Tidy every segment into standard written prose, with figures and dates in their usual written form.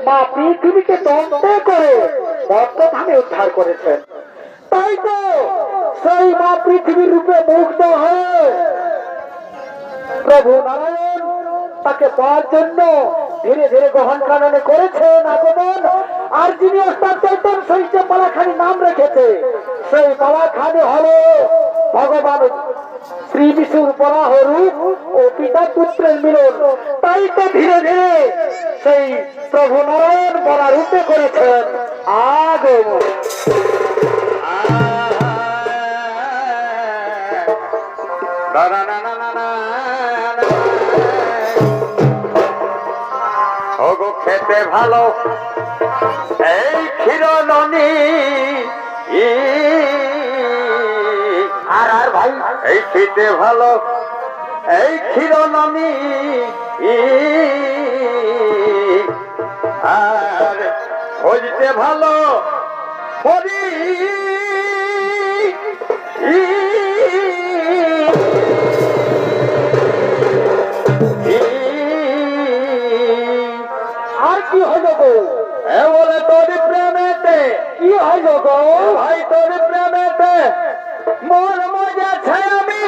মা পৃথিবীকে দন্তে করে বর্তমানে উদ্ধার করেছেন। তাই তো সেই মা পৃথিবীর রূপে মুগ্ধ হয়ে প্রভু নারায়ণ তাকে পাওয়ার জন্য ধীরে ধীরে গ্রহণ কাননে করেছেন আগমন। আর যিনি ওস্তাদ চৈতন্য সহিতে পালাখানি নাম রেখেছে, সেই পালাখানি হলো ভগবান শ্রী বিষ্ণুর বরাহ রূপ ও পিতা পুত্রের মিলন। তাই তো ধীরে ধীরে সেই প্রভু নারায়ণ বরা রূপে করেছেন আগমন। খেতে ভালো এই ক্ষীরননি আর ভাই এই খেতে ভালো এই ক্ষীরননি আর খোঁজতে ভালো পরি আর কি হলো গো? বলে তোর প্রেমেতে কি হলো গো? ভাই তোর প্রেমেতে মোর মজেছে আমি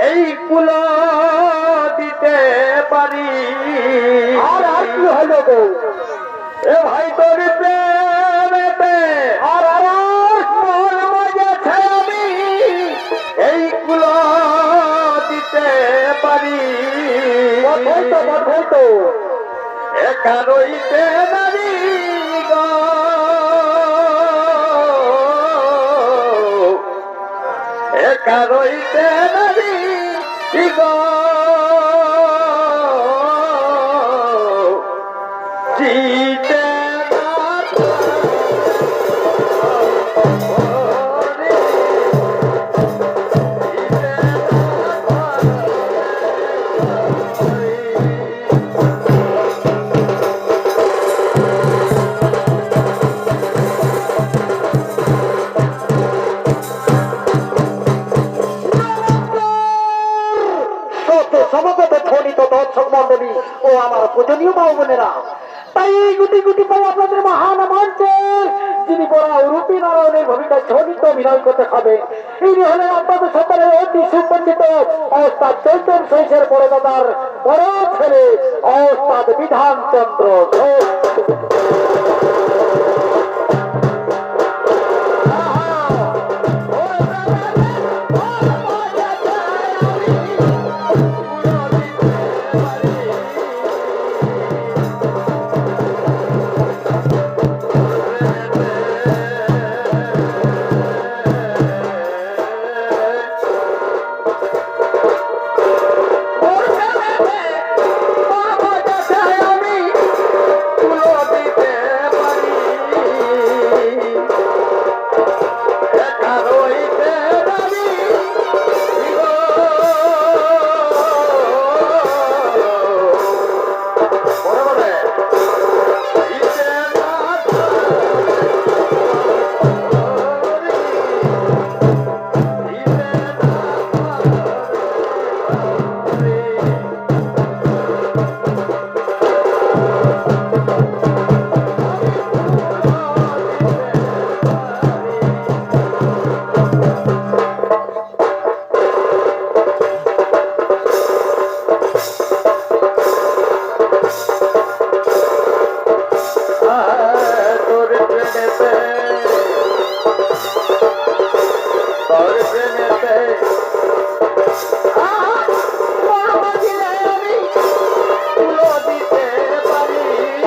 এই কুল দিতে পারি। আর আর কি হলো গো? ভাই তোর প্রেমেতে আর আর মোর মজেছে আমি এই কুল দিতে পারি। বটে তো একারইতে নারী গো একারইতে নারী গো জিতে সভাপতি ধ্বনিত দর্শক মন্ডলী ও আমার পূজনীয় মা বোনেরা, তাই এই গুটি গুটি পাই আপনাদের মহান মঞ্চে যিনি বড় রূপী নারায়ণের ভূমিকায় ধ্বনিত অভিনয় করতে হবে, ইনি হলেন আপনাদের সকলের অতি সুপরিচিত ওস্তাদ চৈতন্য সহিতের বড় দাদার বড় ছেলে ওস্তাদ বিধানচন্দ্র ঘোষ। আমি দিতে পারি।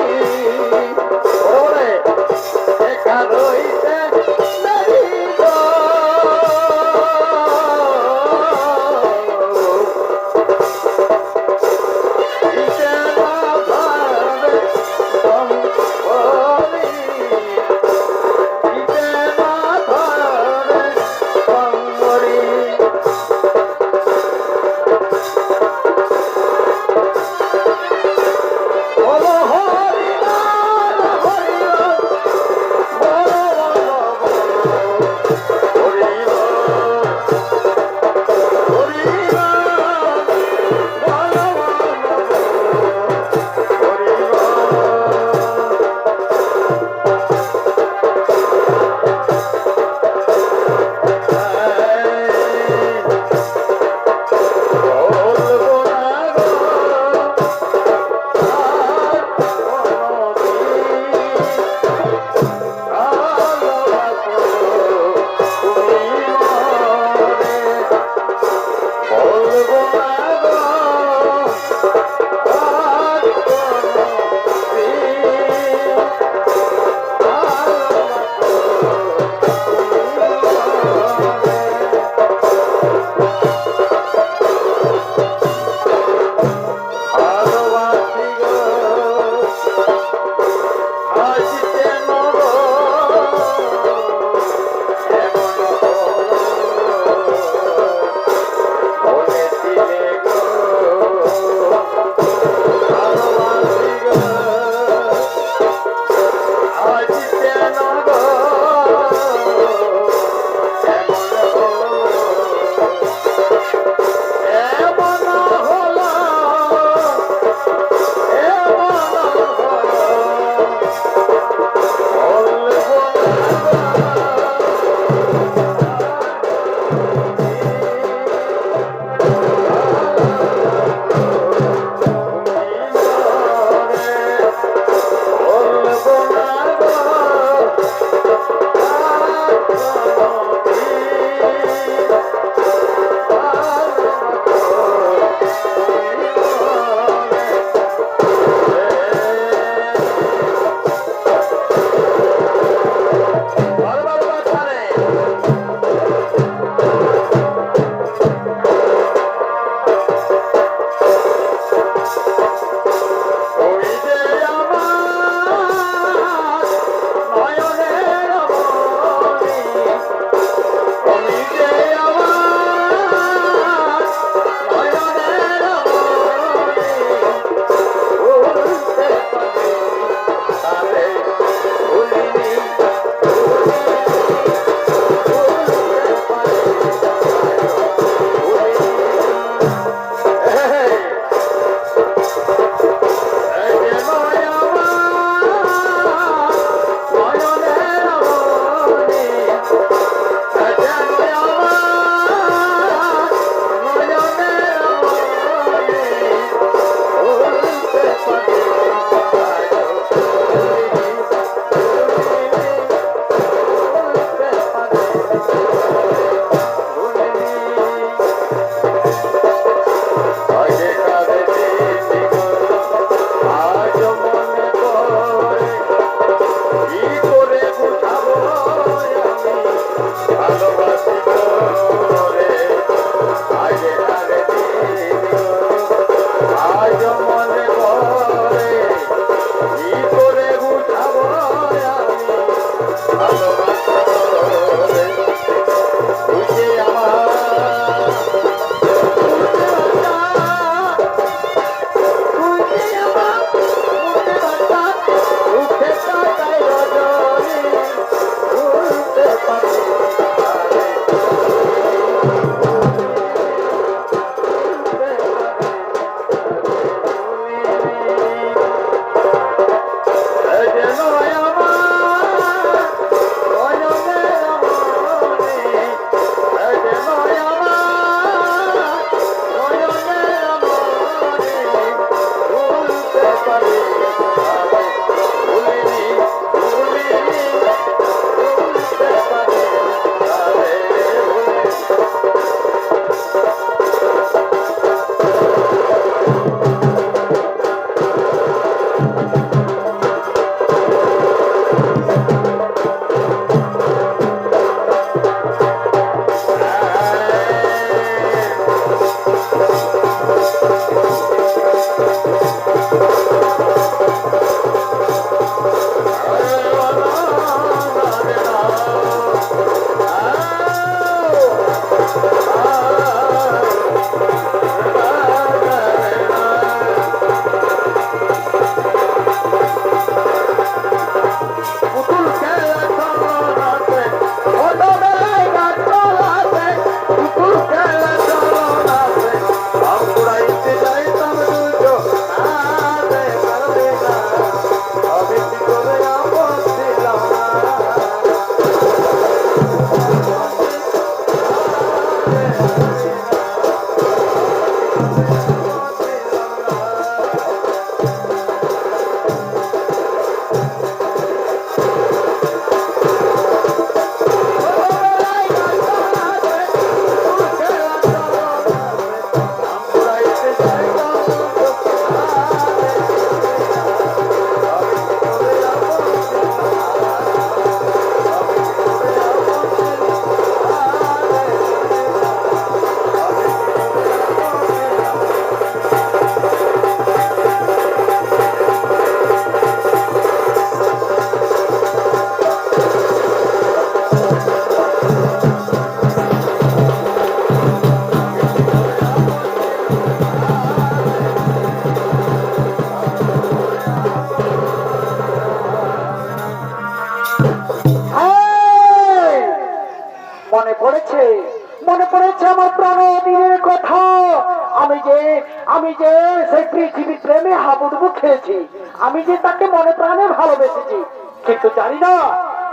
আমি যে সেই পৃথিবীর প্রেমে হাবুডুবু খেয়েছি, আমি যে তাকে মনে প্রাণে ভালোবেসেছি, কিন্তু জানি না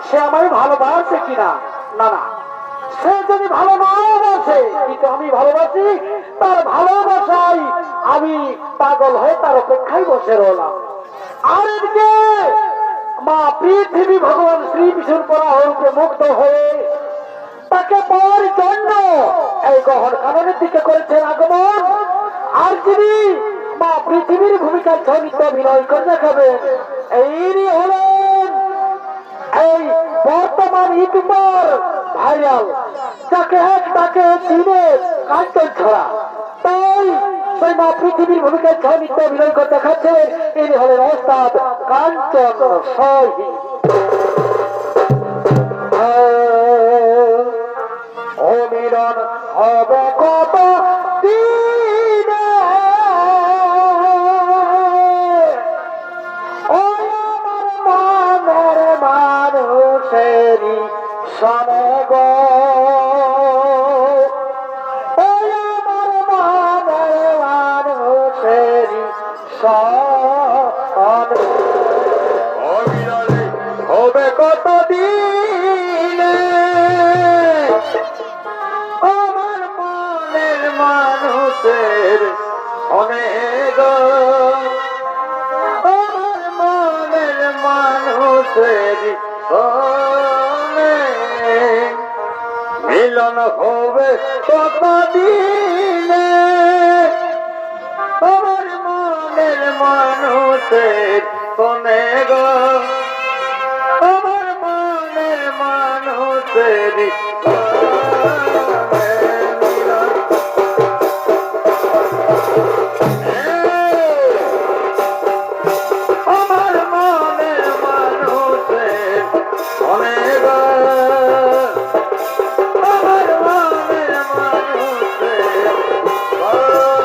সে আমায় ভালোবাসে কিনা। না না, সে যদি ভালো না বাসে, কিন্তু আমি ভালোবাসি, তার ভালোবাসাই আমি পাগল হয়ে তার অপেক্ষায় বসে রইলাম। আর এদিকে মা পৃথিবী ভগবান শ্রী বিষ্ণুর পরাহরূপে মুগ্ধ হয়ে তাকে পাওয়ার জন্য এই গহন কাননের দিকে করেছেন আগমন। আর যিনি মা পৃথিবীর ভূমিকায় ছবিতে অভিনয় করে দেখাবেন, এই হলেন এই বর্তমান ইউটিউবার ভাইরাল, যাকে তাকে চিনে কাঞ্চন ছড়া। তাই সেই মা পৃথিবীর ভূমিকায় ছবিতে অভিনয় করে দেখাচ্ছেন, ইনি হলেন ওস্তাদ কাঞ্চন সহি। অমিরন হবে কত দিনে, ওই আমার মনের মানুষেরই সনে গো, ওই আমার মনের মানুষেরই সনে। অবিরলে হবে কত দিনে, আমার মনের মানুষের অনেক, আমার মনের মানুষের অনেক, মিলন হবে কত দিনে, আমার মনের মানুষের অনেক, আমার মনের মানুষের আমার মনের মানুষের অনেক, আমার মনের মানুষের অনেক।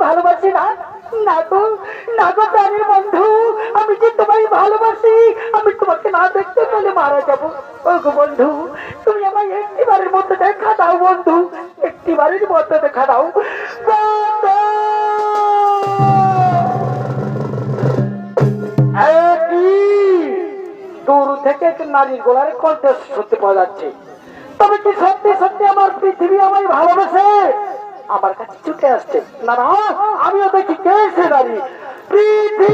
ভালোবাসি না? না গো, না গো প্রাণের বন্ধু, আমি যে তোমায় ভালোবাসি, আমি তোমাকে না দেখতে পেলে মারা যাবো। ও গো বন্ধু, তুমি আমায় একটিবারের মধ্যে দেখা দাও বন্ধু, একটিবারের মধ্যে দেখা দাও বন্ধু। দূর থেকে একটি নারীর গলার কণ্ঠ শুনতে পাওয়া যাচ্ছে। তবে কি সত্যি সত্যি আমার পৃথিবী আমায় ভালোবাসে? আমার কাছে ছুটে আসছে। না না, আমিও দেখি কে সে নারী। পৃথিবী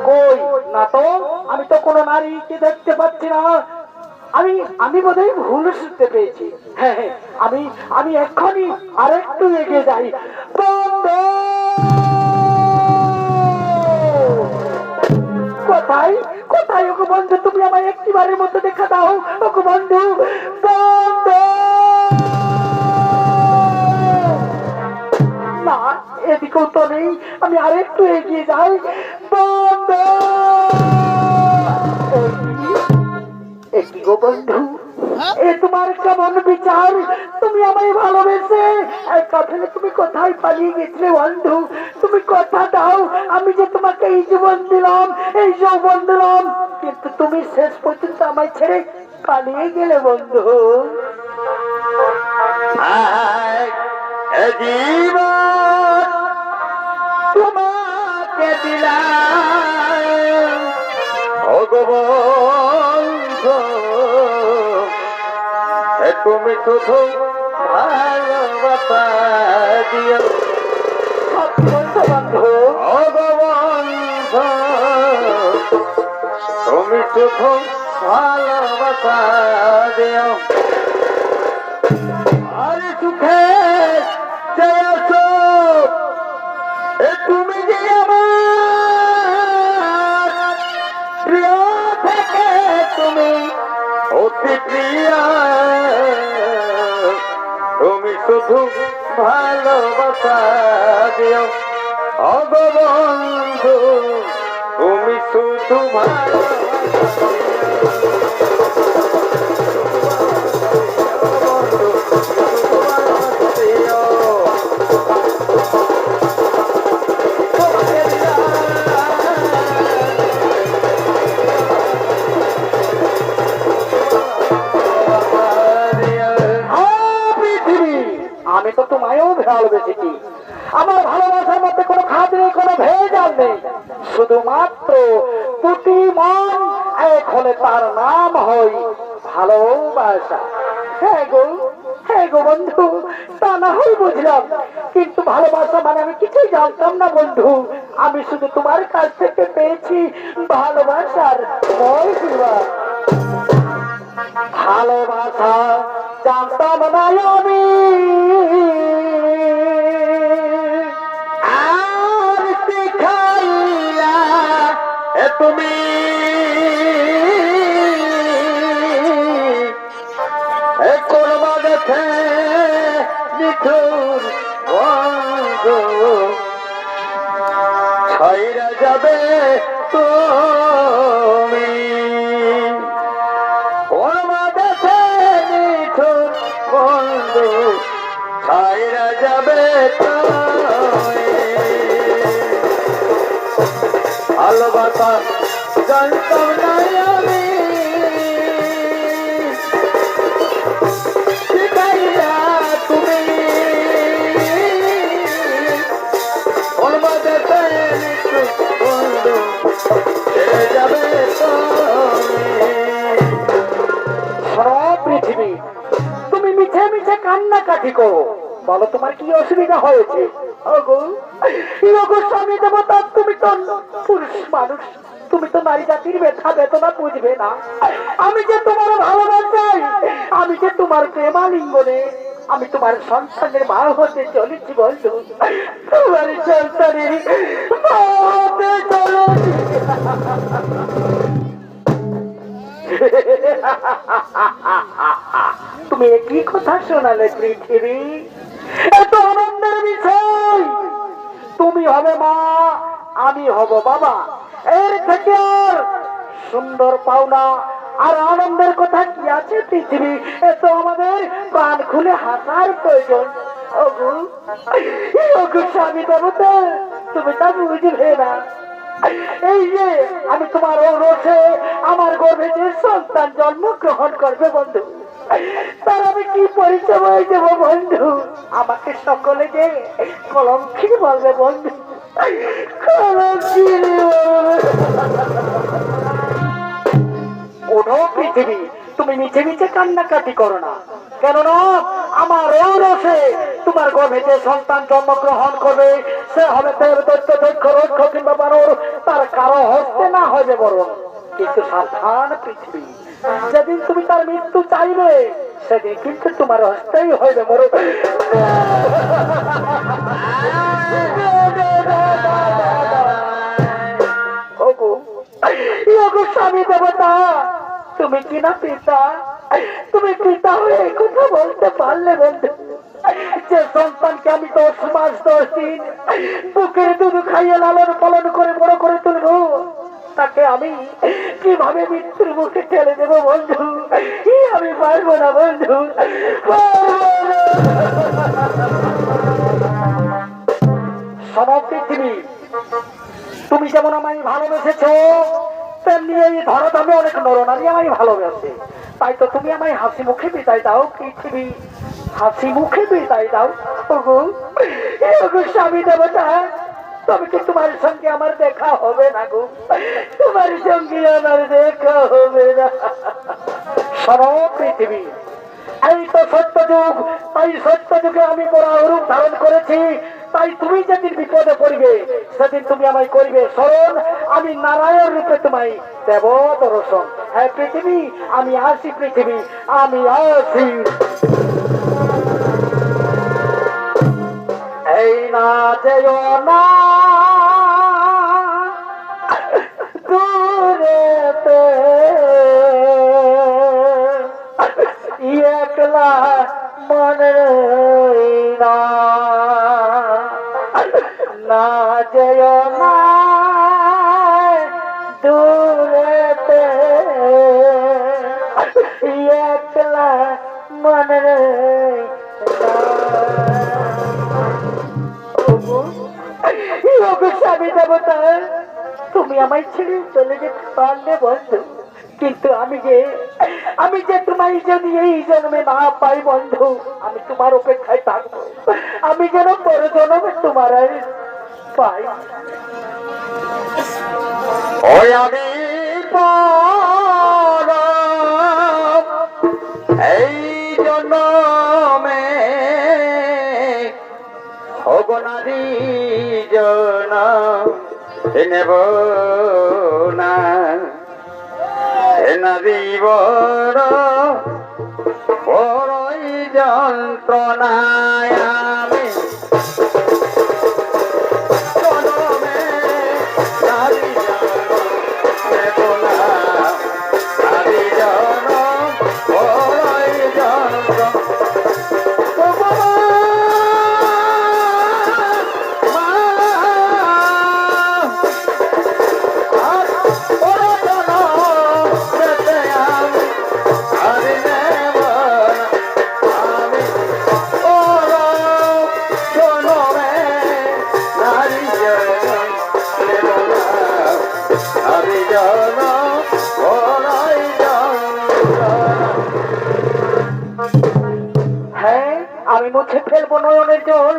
কই? না তো, আমি তো কোনো নারীকে দেখতে পাচ্ছি না। আমি আমি বোধহয় ভুল শুনতে পেয়েছি। হ্যাঁ হ্যাঁ, আমি আমি এক্ষুনি আরেকটু এগিয়ে যাই। বন্ধু, কোথায় কোথায় ওগো বন্ধু, তুমি আমায় একটিবারের মতো দেখা দাও ওগো বন্ধু। বন্ধু, না এদিকেও তো নেই, আমি আরেকটু এগিয়ে যাই। বন্ধু, একটি গো বন্ধু, এ তোমার কেমন বিচার? তুমি আমায় ভালোবেসে কাফেলে তুমি কোথায় পালিয়ে গেছিলে বন্ধু? তুমি কথা দাও, আমি যে তোমাকে এই জীবন দিলাম, এই যৌবন দিলাম, কিন্তু তুমি শেষ পর্যন্ত আমায় ছেড়ে পালিয়ে গেলে বন্ধু। জীবন তোমাকে দিলাম ভগবন্ধু, তুমি শুধু ভালোবাসা দিও বন্ধু, ভগবন্ধু, তুমি শুধু ভালোবাসা দিও। আর সুখে তুমি যে আমার প্রিয় থেকে তুমি অতি প্রিয়, তুমি শুধু ভালোবাসা দিও অগবন্ধু, তুমি শুধু ভালোবাসা আমি তো তোমায়ও ভালোবেসেছি। আমার ভালোবাসার মধ্যে কোনো খাদ নেই, কোনো ভেজাল নেই, শুধুমাত্র দুটি মন এক হলে তার নাম হয় ভালোবাসা। হ্যাঁ গো বন্ধু, তা না হয় বুঝলাম, কিন্তু ভালোবাসা মানে আমি কিছুই জানতাম না বন্ধু। আমি শুধু তোমার কাছ থেকে পেয়েছি ভালোবাসার মহিমা। ভালোবাসা জানতাম না আমি, আর শিখাইলা তুমি করবা দেখে নিঠুর বন্ধু, ছাইরা যাবে তুমি করবা দেখে নিঠুর বন্ধু, ছাইরা যাবে তুমি। ভালোবাসা জানতাম না আমি, শিখাইয়া তুমি করবা দেখে নিঠুর বন্ধু, ছেড়ে যাবে তুমি। শোনো পৃথিবী, তুমি মিছে মিছে কান্নাকাটি করো, বলো তোমার কি অসুবিধা হয়েছে? স্বামী দেবতা, তুমি তো পুরুষ মানুষ, তুমি তো নারী জাতির ব্যথা বেদনা বুঝবে না। আমি যে তোমার ভালোবাসাই, আমি যে তোমার প্রেমালিঙ্গনে, আমি তোমার সন্তানের মা হতে চলেছি বন্ধু, তোমার সন্তানের মা হতে চলেছি। তুমি একই কথা শোনালে পৃথিবী, এত আনন্দের বিষয়। তুমি হবে মা, আমি হব বাবা, এর থেকে আর সুন্দর পাওনা আর আনন্দের কথা কি আছে পৃথিবী, এ তো আমাদের প্রাণ খুলে হাসার প্রয়োজন। ওগো ওগো স্বামী দেবতা, তুমি তা বুঝবে না। এই যে আমি তোমার ঔরসে আমার গর্ভে যে সন্তান জন্মগ্রহণ করবে বন্ধু, তার আমি কি পরিচয় দেব বন্ধু? আমাকে সকলে যে কলঙ্কি বলবে বন্ধু, কলঙ্কি ওঠো পৃথিবী, তুমি মিছে মিছে কান্নাকাটি করো না। কেননা আমার ঔরসে তোমার গর্ভে যে সন্তান জন্মগ্রহণ করবে সে হবে দৈত্য দক্ষ রক্ষ কিংবা বানর, তার কারো হস্তে না হবে বরং। কিন্তু সাবধান পৃথিবী, যেদিন তুমি তার মৃত্যু চাইবে সেদিন কিন্তু তোমার হস্তেই হইবে মর। স্বামী দেবতা, তুমি কিনা পিতা, তুমি পিতা হয়ে কথা বলতে পারলে বন্ধু? যে সন্তানকে আমি 10 মাস 10 দিন বুকের দুধ খাইয়ে লালন পালন করে বড় করে তুলবো, তাকে আমি কিভাবে মৃত্যুর মুখে ঠেলে দেবো বন্ধু? আমি পারবো না বন্ধু, শোনো পৃথিবী, তুমি যেমন আমায় ভালোবেসেছো তেমনি এই ধরাধামে অনেক নরনারী আমায় ভালোবাসে। তাই তো তুমি আমায় হাসি মুখে বিদায় দাও পৃথিবী, হাসি মুখে বিদায় দাও। ওগো ওগো স্বামী দেবতা, তবে কি তোমার সঙ্গে আমার দেখা হবে না গো? তোমার সঙ্গে আমার দেখা হবে না। শোনো পৃথিবী, এই তো সত্য যুগ, তাই সত্য যুগে আমি বড় রূপ ধারণ করেছি। তাই তুমি যেদিন বিপদে পড়বে সেদিন তুমি আমায় করিবে স্মরণ, আমি নারায়ণ রূপে তোমায় দেব দর্শন। হ্যাঁ পৃথিবী, আমি আসি পৃথিবী, আমি আসি। এই না যেও না দূরেতে, একলা মনে না, না যেও না দূরেতে, একলা মনে না। স্বামী দেবতা, তুমি আমায় ছেড়ে চলে যেতে পারলে বন্ধু, কিন্তু আমি যে তোমায় যদি এই জন্মে না পাই বন্ধু, আমি তোমার অপেক্ষায় থাকবো। আমি যেন পর জন্মে তোমার পাই। ওই আমি এই জন্মে অগনারী জন নেব না, নারী বড় বড়ই যন্ত্রণায় আমি জনমে নারী জন নেব না, নারী জন বড়ই যন্ত্র। হ্যাঁ, আমি মুছে ফেলবো নয়নের জল।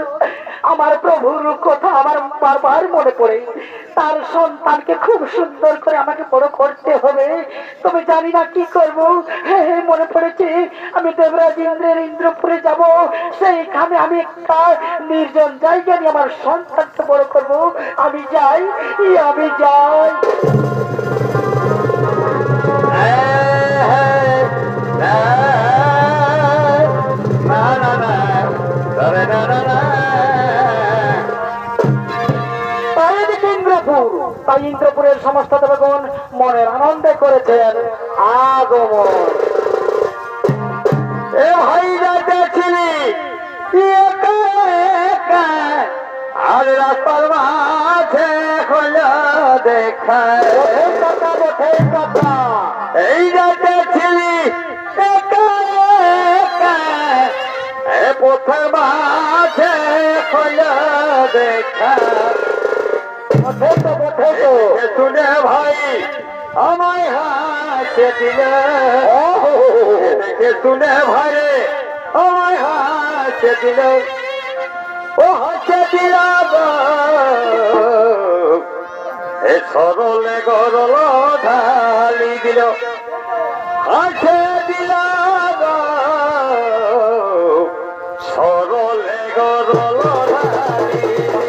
আমার প্রভুর কথা আমার বারবার মনে পড়ে। তার সন্তানকে খুব সুন্দর করে আমাকে বড় করতে হবে, তবে জানি না কি করবো। হ্যাঁ হ্যাঁ, মনে পড়েছে, আমি দেবরাজ ইন্দ্রের ইন্দ্রপুরে যাব। সেইখানে আমি একটা নির্জন জায়গা নিয়ে আমার সন্তানকে বড় করব। আমি যাই, আমি যাই। তাই ইন্দ্রপুরের সমস্ত দেবগণ মনের আনন্দে করেছেন আগমন। এ ভাই যাচ্ছিলি আর রাস্তার মাঝে খোলা দেখা কথা এই যাতে পথের মাঝে কইয়া দেখা পথে তো এ শুনে ভাই আমায় হাসে দিলে দেখে শুনে ভাই আমায় হাসে দিল ও হাসে দিলাম এ সরলে গরল ঢালি দিল হাসে দিলাম সরলে গরল ঢালি দিল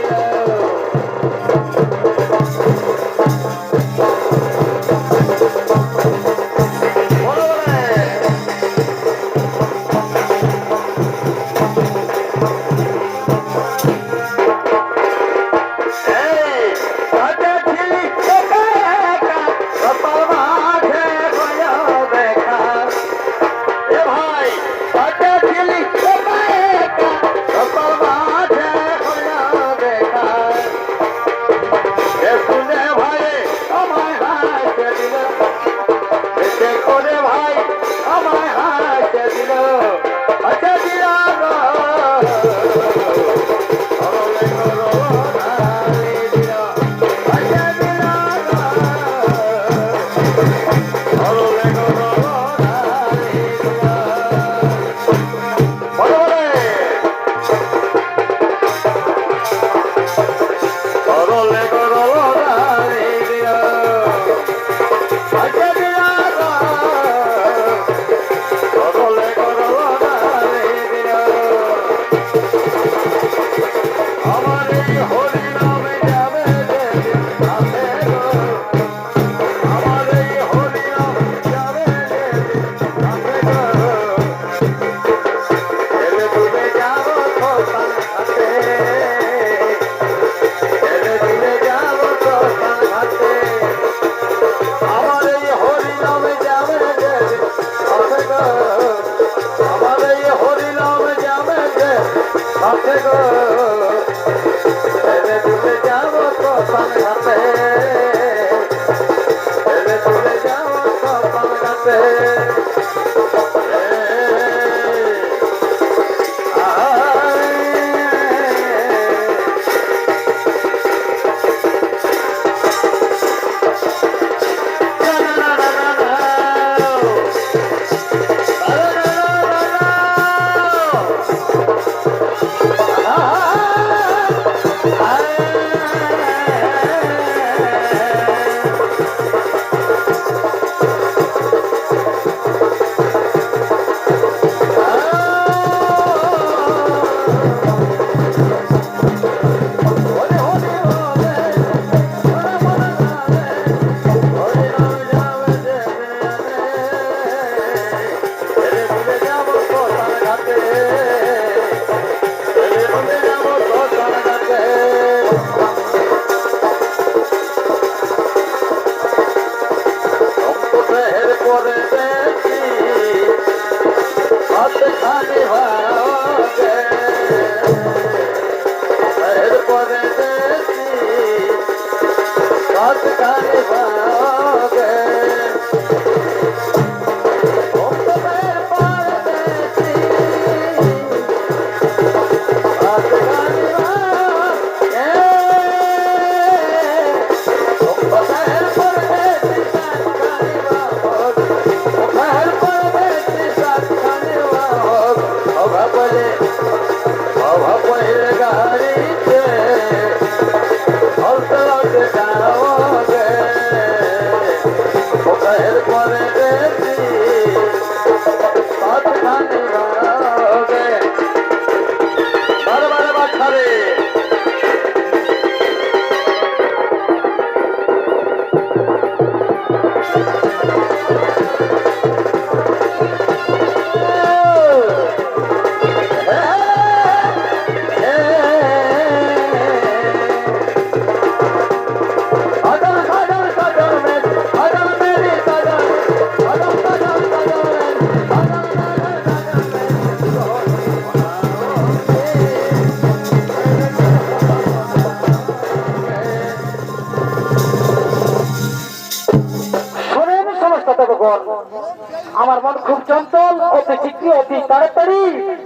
শীঘ্র অতি তাড়াতাড়ি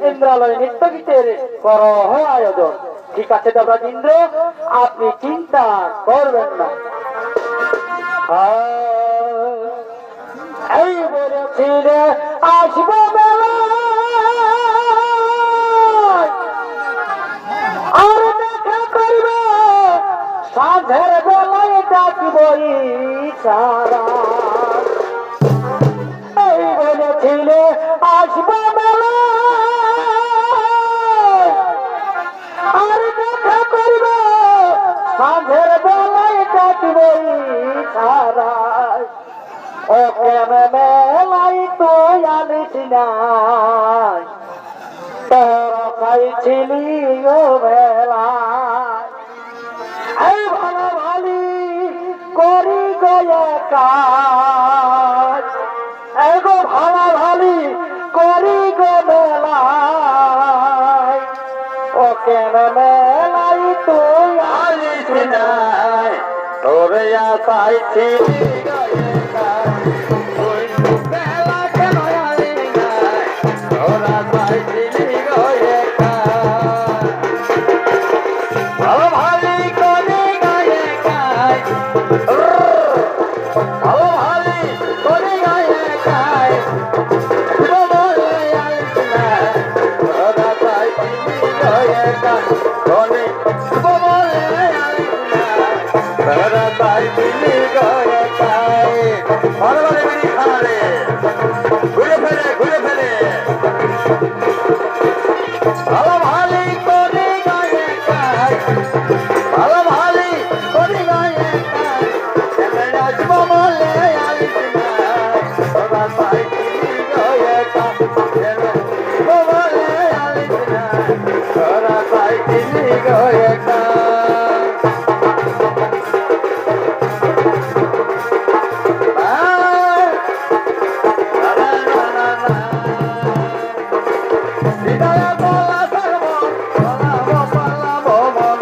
ইন্দ্রালয় নৃত্য গীতের করহ আয়োজন। ঠিক আছে দেবরাজ ইন্দ্র, আপনি চিন্তা করবেন না। এই বলেছিলে আসবো মেলা, আর দেখা করবে সাঁঝের বেলায় ডাকিব ইশারা। এই বলেছিলে আসবো মেলা, আর দেখা করবে সাঁঝের বেলায় ডাকিব ইশারা। ও কেন মেলাই তুই আনিস নাই, তোরা পাইছিলি ও মেলা। এই ভালো ভালি করি গয়ে কাজ, এগো ভালো ভালি করি গো মেলাই। ও কেন মেলাই তুই আনিস নাই, তোরে পাইছিলি গয়ে কাজ। তুই মেলা কেন আনিস নাই, তোরা পাইছিলি গয়ে কাজ। ভালো ভালি করে গয়ে কাজ, ভালো ভালি করে গয়ে কাজ। বলে আনিস নাই, তোরা পাইছিলি গয়ে কাজ। বলে আনিস নাই, তোরা পাইছিলি গয়ে কাজ। ভালো ভালি বিড়ি খালে ঘুরে ফেলে ভালো ভালি করে গয়ে কাজ, ভালো ভালি করে গয়ে কাজ। এমন আসবো বলে আনিস নাই, তোরা পাইছিলি গয়ে কাজ। এমন আসবো বলে আনিস নাই, তোরা পাইছিলি গয়ে কাজ। হৃদয়ে বলা সর্বন, বলাবো বলাবো মন।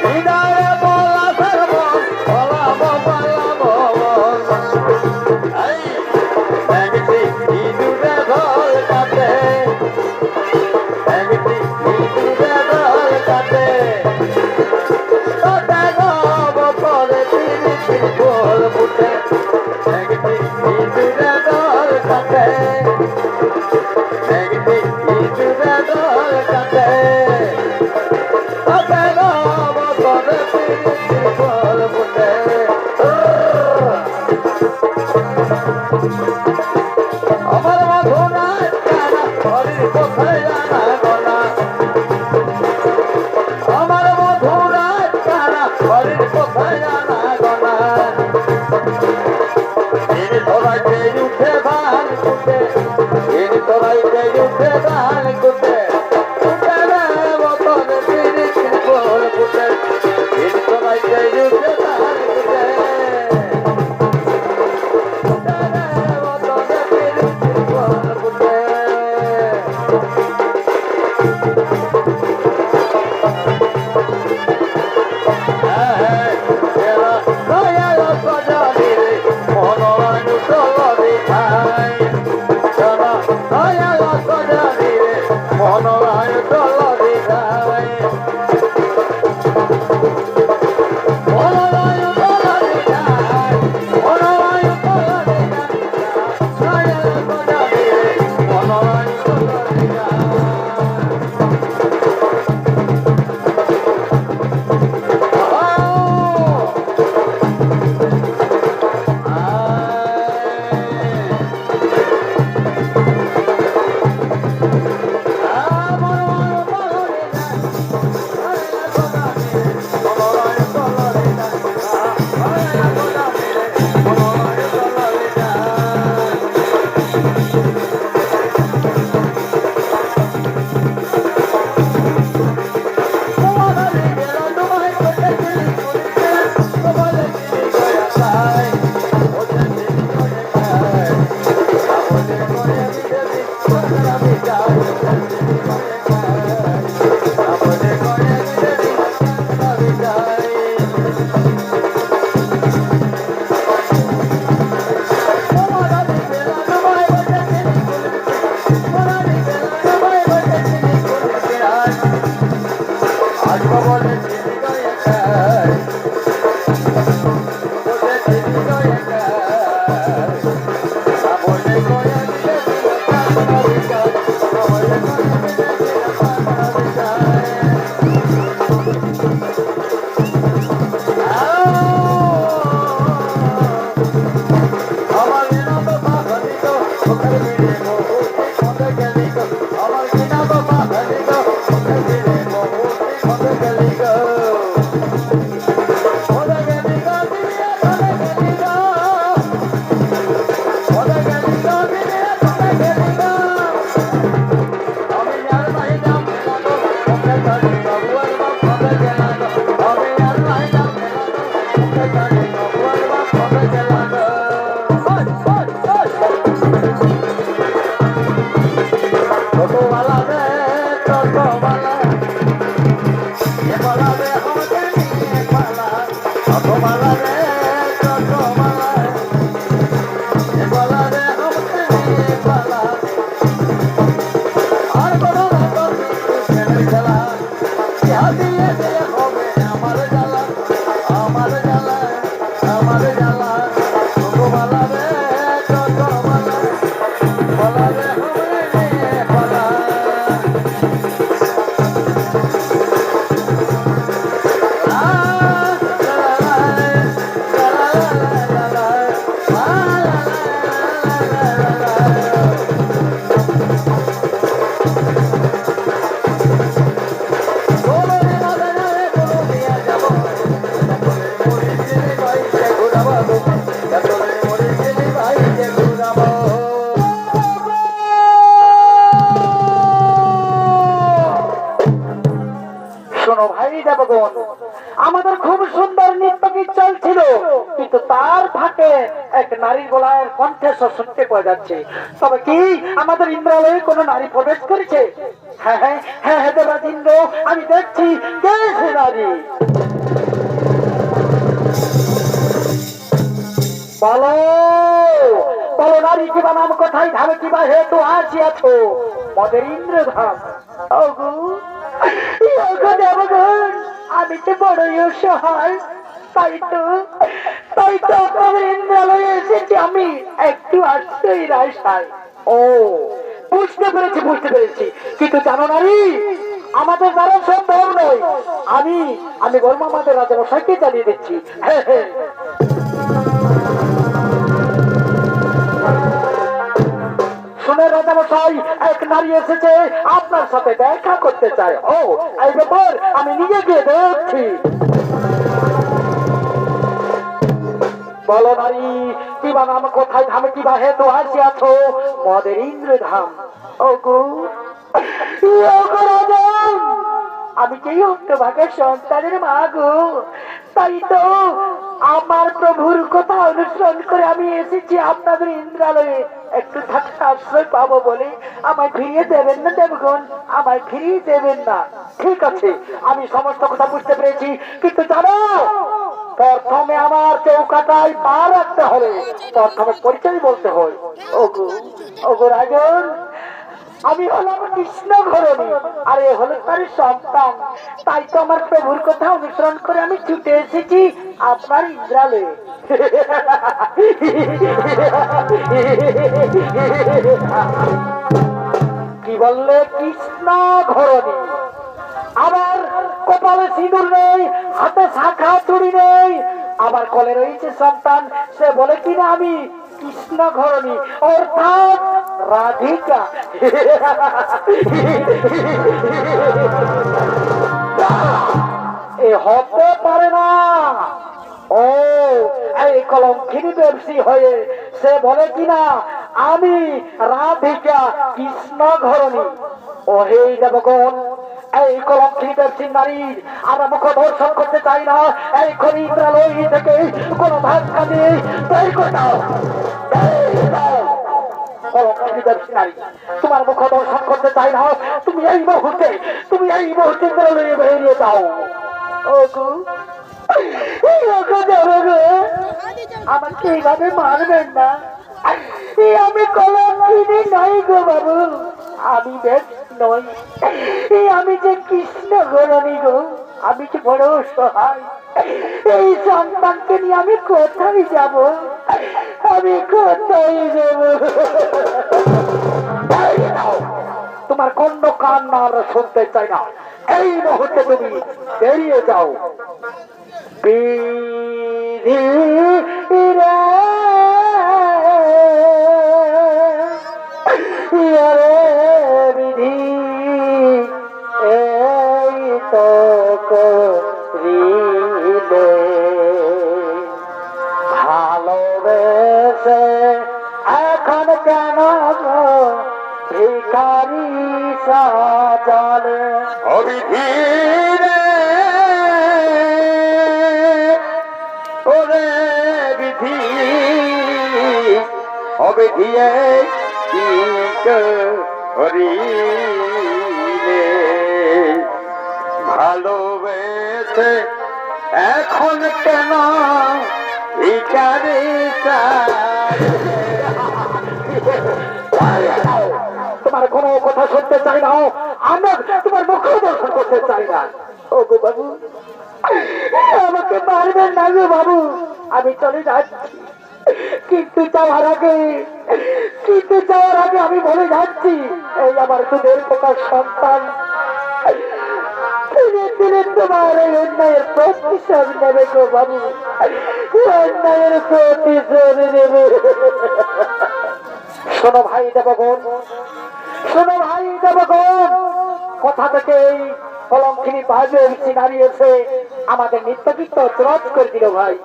হৃদয়ে বলা সর্বন, বলাবো বলাবো মন। এই দেখছি ইঁদুরে ঢোল কাটে, দেখছি ইঁদুরে ঢোল কাটে। তোতে গব করে পিরিতির ফুল ফুটে, দেখছি ইঁদুরে ঢোল কাটে। দেখছি ইঁদুরে ঢোল কাটে, তোতে গব করে পিরিতির ফুল ফুটে। আমার মধুরা জানা হরির কোথায় জানা গোনা, আমার মধুরা জানা হরির কোথায় জানা গোনা। তিনি তোরাইতে উঠে ধান কুটে, তিনি তোরাইতে উঠে ধান কুটে। কুটে রে বতন পিরিতির ফুল ফুটে, তিনি তোরাইতে উঠে ধান কুটে। কুটে রে বতন পিরিতির ফুল ফুটে। দেবগণ, আমাদের খুব সুন্দর নৃত্য গীত চলছিল, কিন্তু তার ফাঁকে এক নারীর গলার কণ্ঠস্বর শুনতে পাওয়া যাচ্ছে। তবে কি আমাদের ইন্দ্রালয়ে কোনো নারী প্রবেশ করেছে? হ্যাঁ হ্যাঁ হ্যাঁ হ্যাঁ দেবরাজ ইন্দ্র, আমি দেখছি কে সে নারী। বলো বলো নারী কিবা নাম কোথায় ধামে কিবা হেতু আসিয়াছ মদের ইন্দ্রধাম। ওগো ওগো দেবগণ, আমি তো বড়ই অসহায়, তাই তো আপনাদের ইন্দ্রালয়ে এসেছি আমি একটু আশ্রয় আশায়। ও বুঝতে পেরেছি, কিন্তু জানো নারী, আমাদের দ্বারা সম্ভব নয়। আমি বর্মা আমাদের রাজা মশাইকে জানিয়ে দিচ্ছি। হ্যাঁ হ্যাঁ, শুনে রাজা মশাই, এক নারী এসেছে আপনার সাথে দেখা করতে চায়। ও এই ব্যাপার আমি নিজে গিয়ে দেখছি। বলো নারী কিবা নাম কোথায় ধামে কিবা হেতু আসিয়াছ মদের ইন্দ্রধাম। ওগো ওগো রাজা, আমি কি হতভাগের সন্তানের মা গো, তাই তো আমার প্রভুর কথা অনুসরণ করে আমি এসেছি আপনাদের ইন্দ্রালয়ে একটু থাকতে আশ্রয় পাবো বলে। আমায় ফিরিয়ে দেবেন না দেবগণ, আমায় ফিরিয়ে দেবেন না। ঠিক আছে, আমি সমস্ত কথা বুঝতে পেরেছি, কিন্তু জানো প্রথমে আমার চৌকাটায় পা রাখতে হবে, প্রথমে পরিচয় বলতে হয়। ওগো ওগো রাজন, আমি হলাম কৃষ্ণ ঘরণী, আর এ হলো তার সন্তান। তাই তো আমার প্রভুর কথা অনুসরণ করে আমি ছুটে এসেছি আপনার ইন্দ্রালয়ে। কি বললে? কৃষ্ণ ঘরণী? আবার কপালে সিঁদুর নেই, হাতে শাখা চুড়ি নেই, আবার কলে রয়েছে সন্তান, সে বলে কিনা আমি কৃষ্ণ ঘরণী অর্থাৎ রাধিকা। এ হতে পারে না। ও এই কলঙ্কিনী ব্যবসী হয়ে সে বলে কিনা আমি রাধিকা কৃষ্ণ ঘরণী। ও হে দেবগণ, এই কলঙ্কিনী ব্যবসী নারীর আমরা মুখ দর্শন করতে চাই না। এই ইন্দ্রালয় থেকে কোন ধাক্কা দিয়ে বের করে দাও। কলঙ্কিনী ব্যবসী নারী, তোমার মুখ দর্শন করতে চাই না। তুমি এই মুহূর্তে ইন্দ্রালয়ে বেরিয়ে যাও। ওগো আমাকে এইভাবে মারবেন না, আমি কলঙ্কিনী নই গো বাবু, আমি বেশ নই, আমি যে কৃষ্ণ ঘরণী গো, আমি যে বড় সহায়। এই সন্তানকে নিয়ে আমি কোথায় যাব, আমি কোথায় যাব? তোমার কোন কান না শুনতে চাই না, এই মুহূর্তে তুমি বেরিয়ে যাও। বিধি বিধি এই তো করিলে ভালোবেসে এখন কেন ভিখারি সাজালে। অবিধি ওরে বিধি, অবিধিয়ে কি করিলে ভালোবেসে এখন কেন ভিখারি তোমার কোনো কথা শুনতে চাই না, আমরা তোমার মুখ দর্শন করতে চাই না। ও গো বাবু, আমাকে মারবেন না গো বাবু, আমি চলে যাচ্ছি, কিন্তু যাওয়ার আগে আমি বলে যাচ্ছি, এই আমার দুধের পোকার সন্তান তোমার এই অন্যায়ের প্রতিশোধ নেবে গো বাবু, অন্যায়ের প্রতিশোধ নেবে। শোনো ভাই দেবগণ, কোথা থেকে এই কলঙ্কিনী বাজে নারী এসে আমাদের নৃত্য গীত রদ করে দিল ভাই।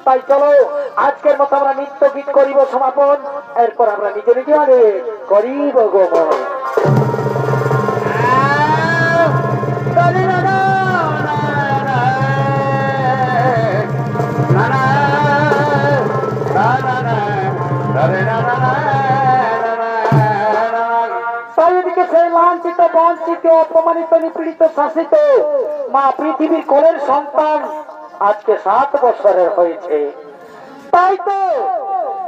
তাই চলো আজকের মতো আমরা নৃত্য গীত করিব সমাপন, এরপর আমরা নিজে নিজে করিব গোমন। অপমানিত নিপীড়িত শাসিত মা পৃথিবীর কোলের সন্তান আজকে 7 বছরের হয়েছে। তাই তো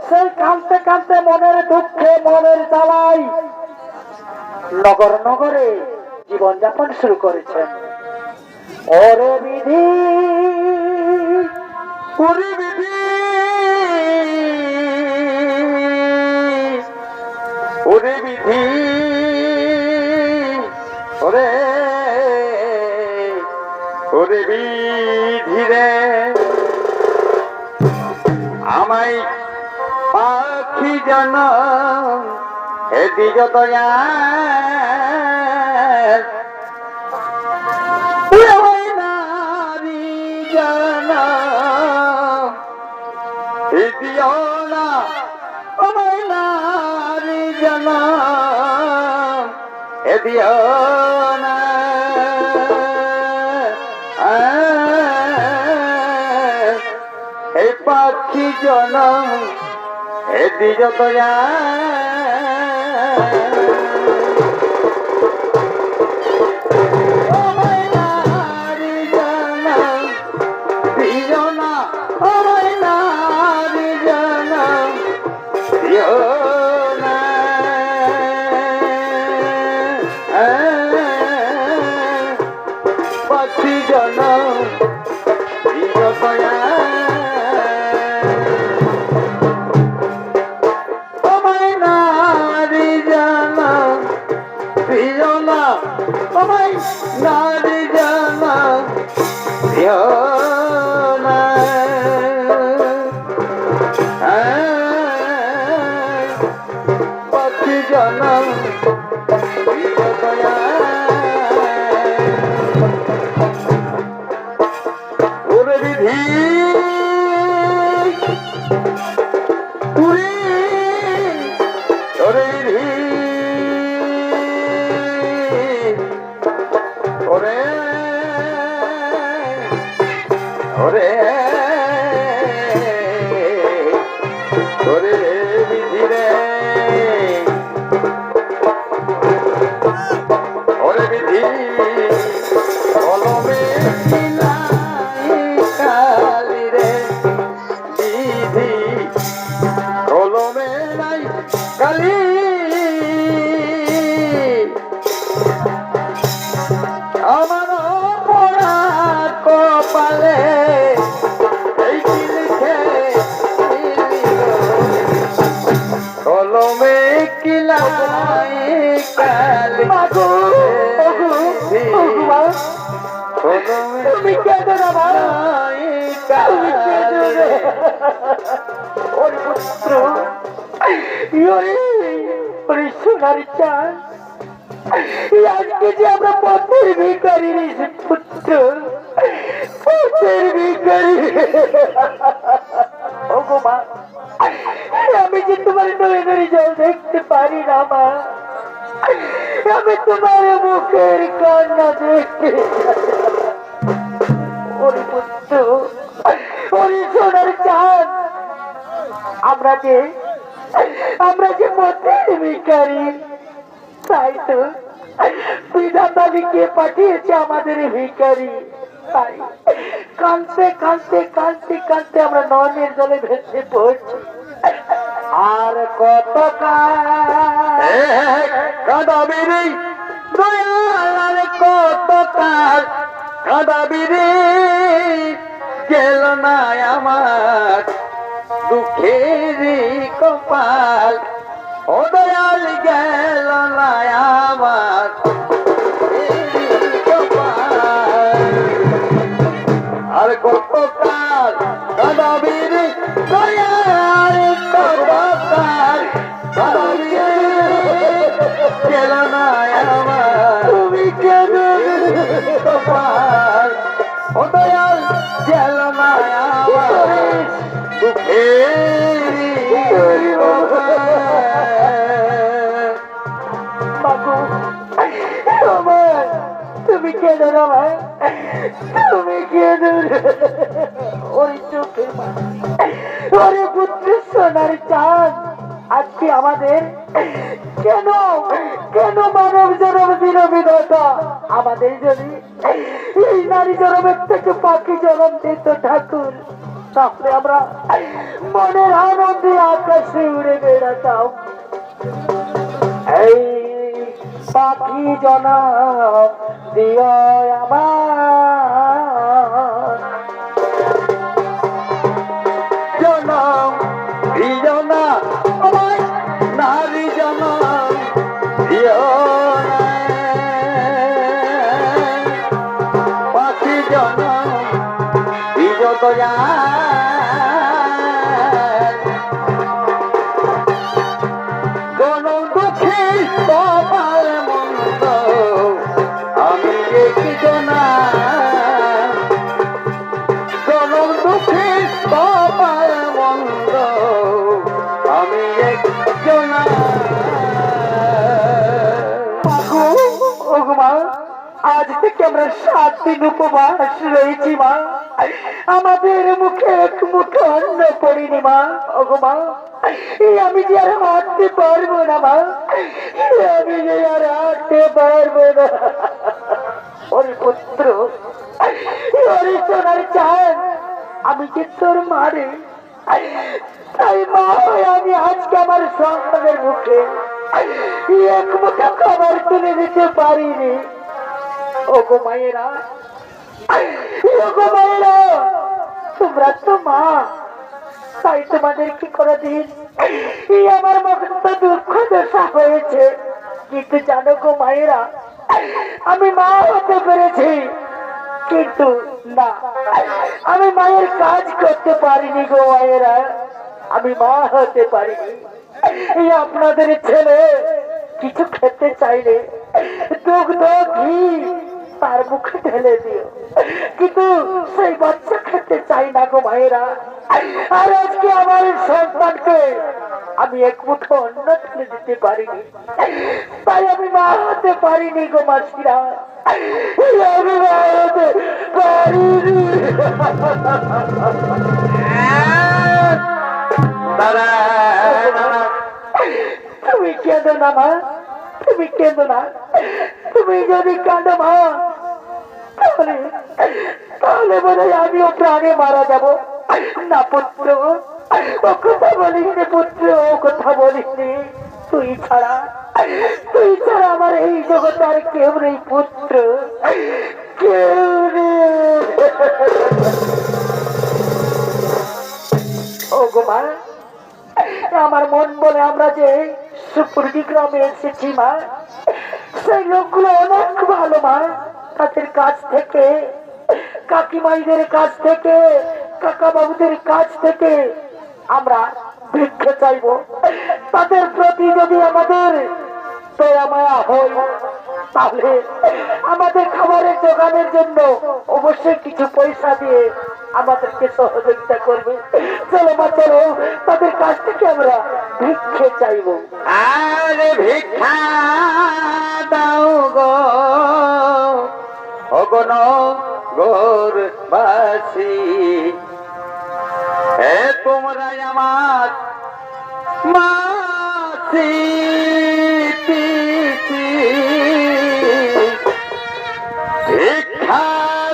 সেই কাঁদতে কাঁদতে মনের দুঃখে মনের জ্বালাই নগর নগরে জীবনযাপন শুরু করেছেন। ওরে বিধি, ওরে বিধি, ওরে বিধি, ওরে ওরে বিধি রে, আমায় পাখি জন এদিকে দয়া নারী জন দিও না আমায় নারী জন দিও না, এই পাখি জন এদিকে দয়া নারী জানা পাখি জানা ওরে বিধি, ওরে বিধি, ওরে ওরে ওরে বিধি রে, ওরে বিধি কলমে কালি রে, বিধি কলমে নাই কালি, আমার পড়া কপালে এই কি লিখে কলমে কিলাই কালি, তুমি কেঁদো না মা, তুমি কেঁদো না। ওরে পুত্র, ওরে সোনার চাঁদ, আজকে যে আমরা পথের ভিখারি পুত্র, পথের ভিখারি। ওগো মা, আমি যে তোমার নয়নের জল দেখতে পারি না মা, আমি তোমার মুখের কান্না দেখতে। ওরে পুত্র, ওরে সোনার চাঁদ, আমরা যে পথের ভিখারি, তাই তো বিধাতা লিখে পাঠিয়েছে আমাদের ভিখারি। তাই কাঁদতে কাঁদতে কাঁদতে কাঁদতে আমরা নয়নের জলে ভেসে পড়ছি। আর কত কাঁদাবি রে দয়াল, কত কাল কাঁদাবি রে, গেল না আমার দুঃখের কপাল, ও দয়াল গেল না আমার কপাল, আর কত কাল কাঁদাবি রে দয়াল, কত কাল কাঁদাবি রে, গেল না আমার তুমি কেন কপাল, ও দয়াল গেল না আমার দুঃখের তুমি কেঁদো না ভাই, তুমি কেঁদো। ওরে চোখে ওরে পুত্র সোনার চাঁদ, আজকে আমাদের কেন কেন মানব জনম দিল বিধাতা আমাদের যদি এই নারী জনমের থেকে পাখি জনম দিত ঠাকুর, তাহলে আমরা মনের আনন্দে আকাশে উড়ে বেড়াতাম। এই পাখি জনম দিও আমার, জনম দিও না আমায়, নারী জনম দিও না, পাখি জনম দিও দয়া, জনম দুঃখী তোমার মন্দ আমি দেখিত না, জনম দুঃখী তোমার মন্দ আমি একজন। মা, আজ থেকে আমরা 7 দিন উপবাস রয়েছি মা, আমাদের মুখে এক মুঠো অন্ন পড়িনি মা। ওগো মা, আমি যে আর হাঁটতে পারবো না মা, আমি যে আর হাঁটতে পারবো না। ওরে পুত্র, ওরে সোনার চাঁদ, আমি যে তোর মারে, তাই মা আমি আজকে আমার সন্তানের মুখে এক মুঠো খাবার তুলে দিতে পারিনি। ওগো মায়েরা, ওগো মায়েরা, তোমরা তো মা, তাই তোমাদের কি করে দিন আমার মগন তো দুঃখ দশা হয়েছে, কিন্তু জানো গো মায়েরা, আমি মা হতে পেরেছি, কিন্তু না, আমি মায়ের কাজ করতে পারিনি গো মায়েরা, আমি মা হতে পারিনি। এই আপনাদের ছেলে কিছু খেতে চাইলে দুগ্ধ ঘি তার মুখে ঢেলে দিও, কিন্তু সেই বাচ্চা খেতে চাই না গো মায়েরা। আর আজকে আমার সন্তানকে আমি এক মুঠো অন্ন তুলে দিতে পারিনি, তাই আমি মা হতে পারিনি গো মাসিরা, আমি মা হতে পারিনি। তুমি কেঁদো না মা, তুমি কেঁদো না, তুমি যদি কাঁদো মা, তাহলে তাহলে মনে হয় আমিও প্রাণে মারা যাব না। পুত্র, ও কথা বলিনি পুত্র, ও কথা বলিনি, তুই ছাড়া আমার এই জগতে আর কেউ নেই পুত্র, কেউ নেই। ও গো মা, আমার মন বলে আমরা যে সুপুরদি গ্রামে এসেছি মা, সেই লোকগুলো অনেক ভালো মা, তাদের কাছ থেকে, কাকিমাইদের কাছ থেকে, কাকা বাবুদের কাছ থেকে আমরা ভিক্ষে চাইবো। তাদের প্রতি যদি আমাদের দয়া মায়া হয়, তাহলে আমাদের খাবারের জোগানের জন্য অবশ্যই কিছু পয়সা দিয়ে আমাদেরকে সহযোগিতা করবে। চলো মা, চলো, তাদের কাছ থেকে আমরা ভিক্ষে চাইবো। আরে ভিক্ষা দাও গো অগণ গোরবাসী, হে তোমরা আমার মাসি পিসি, ভিক্ষা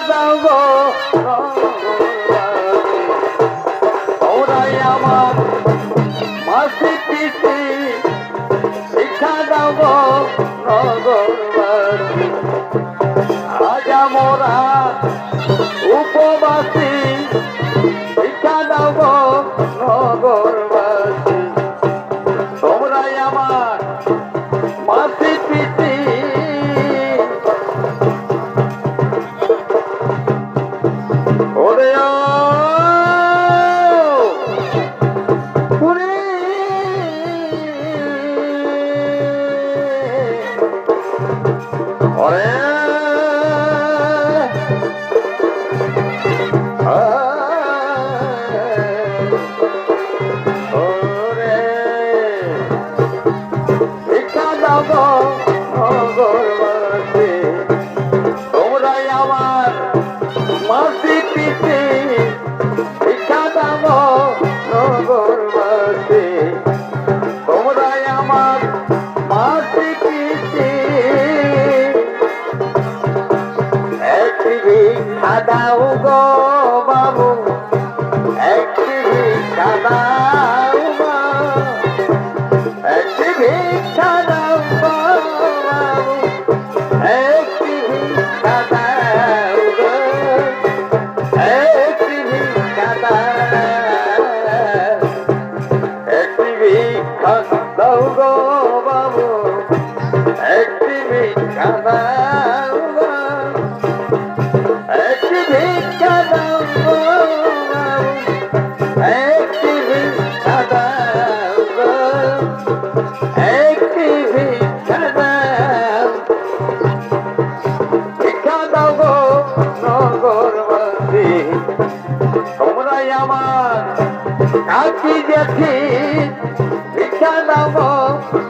দাও গো তোমরাই আমার মাসি পিসি, ভিক্ষা দাও গো নগরবাসী, আজ মোরা উপবাসী, ভিক্ষা দাও গো নগরবাসী, তোমরাই আমার মাসি পিসি। ওরে ওরে ওরে ভিক্ষা দাও গো নগরবাসী, তোমরাই আমার মাসি পিসি, ভিক্ষা দাও গো নগরবাসী, একটি ভিক্ষা দাও গো বাবু, একটি ভিক্ষা দাও মা, একটি ভিক্ষা দাও গো বাবু, একটি ভিক্ষা দাও গো, একটি ভিক্ষা দাও, একটি ভিক্ষা দাও গো বাবু, একটি ভিক্ষা দাও গো, একটি ভিক্ষা দাও গো বাবু, একটি ভিক্ষা দাও গো, একটি ভিক্ষা দাও, ভিক্ষা দাও গো নগরবাসী, তোমরাই আমার কাকি জেঠি, ভিক্ষা দাও গো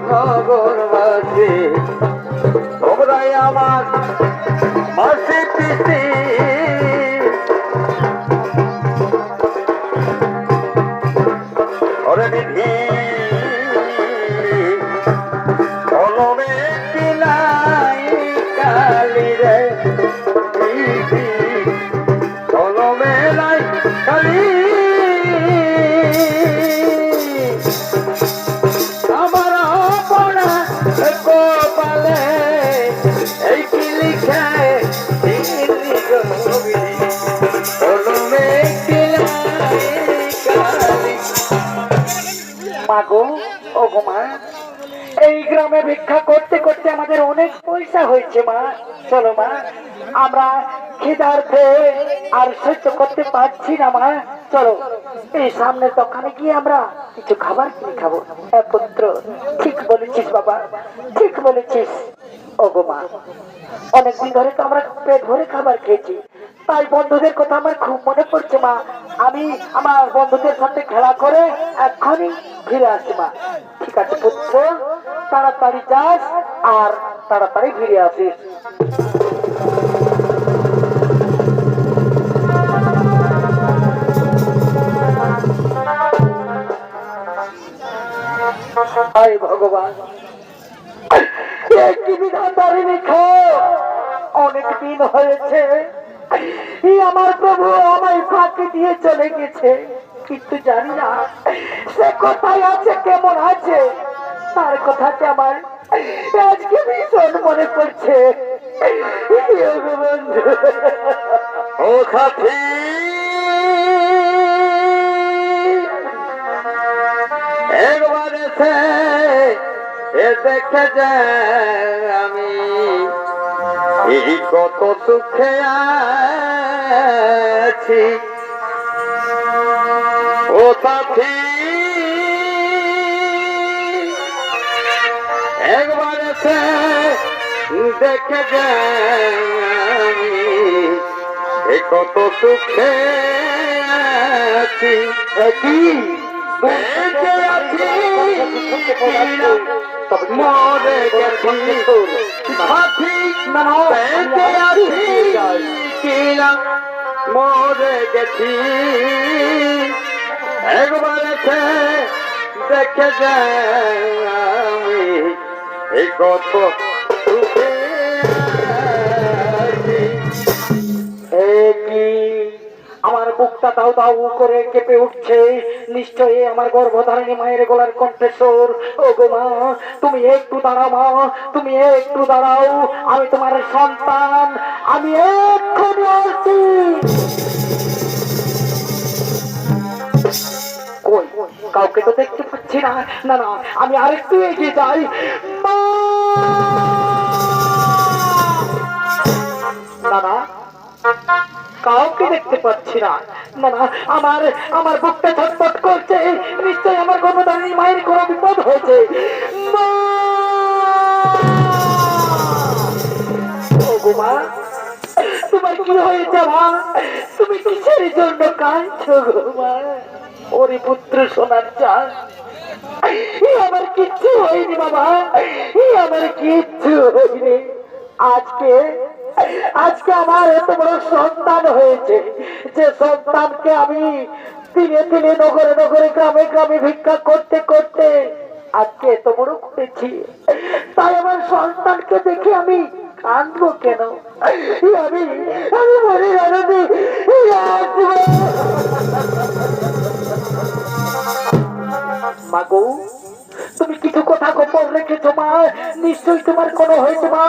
নগরবাসী, তোমরাই আমার মাসি পিসি, ওরে নিধি কলমে কিলাই কালি রে, নিধি কলমে লাই কালি, আমার পড়া কপালে এই কি লিখায় কলমে কিলাই কালি। মাগো, ও গো মা, এই গ্রামে ভিক্ষা করতে করতে আমাদের অনেক পয়সা হয়েছে মা। চলো মা, আমরা খিদার্থে আর সহ্য করতে পারছি না মা। চলো এই সামনের দোকানে গিয়ে আমরা কিছু খাবার কিনে খাবো। হ্যাঁ পুত্র, ঠিক বলেছিস বাবা, ঠিক বলেছিস। ও গো মা, অনেকদিন ধরে তো আমরা পেট ভরে খাবার খেয়েছি, তাই বন্ধুদের কথা আমার খুব মনে পড়ছে মা। আমি আমার বন্ধুদের সাথে খেলা করে এক্ষুনি ফিরে আসছি মা। ঠিক আছে পুত্র, তাড়াতাড়ি যাস আর তাড়াতাড়ি ফিরে আসিস। হায় ভগবান, একটি বিধান দাঁড়িয়ে খাও, অনেক দিন হয়েছে এই আমার প্রভু আমায় ফাঁকি দিয়ে চলে গেছে, কিন্তু জানি না সে কোথায় আছে, কেমন আছে। তার কথাতে আমার আজকে ভীষণ মনে পড়ছে। ও সাথী, একবার এসে এ দেখে যায় আমি এই কত সুখে আছি। ও সাথী, একবার এসে দেখে যায় আমি এ কত সুখে আছি। কি বেঁচে আছি মরে গেছি সাথী, বেঁচে আছি কিনা মরে গেছি। একবার এসে দেখে যায় আমি এই কত সুখে আছি। কি আমার বুকটা দাউ দাউ করে কেঁপে উঠছে, নিশ্চয়ই আমার গর্ভধারিণী মায়ের গলার কণ্ঠস্বর। ও গো মা, তুমি একটু দাঁড়াও মা, তুমি একটু দাঁড়াও, আমি তোমার সন্তান, আমি এক্ষুনি আসছি। কই, কাউকে তো দেখতে পাচ্ছি না। না না, আমি আরেকটু এগিয়ে যাই। মা! না না, কাউকে দেখতে পাচ্ছি না। না না, আমার আমার বুকটা ছটফট করছে, নিশ্চয়ই আমার গর্ভধারিণী মায়ের কোনো বিপদ হয়েছে। মা! ও গো মা, তোমার কি হয়েছে মা? তুমি কিসের জন্য কাঁদছো গো মা? ওরে পুত্র সোনার চাঁদ, আমার কিচ্ছু হয়নি বাবা, আমার কিচ্ছু হয়নি। আজকে আজকে আমার এত বড় সন্তান হয়েছে, যে সন্তানকে আমি দিনে দিনে নগরে নগরে গ্রামে গ্রামে ভিক্ষা করতে করতে আজকে এত বড় করেছি। তাই আমার সন্তানকে দেখে আমি কাঁদবো কেন? আমি আমি মনে জানি মা গো, তুমি কিছু কথা গোপন রেখেছো মা, নিশ্চয়ই তোমার কোনো হয়েছে মা,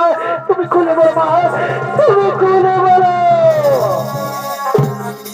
তুমি খুলে বলো মা, তুমি খুলে বলো।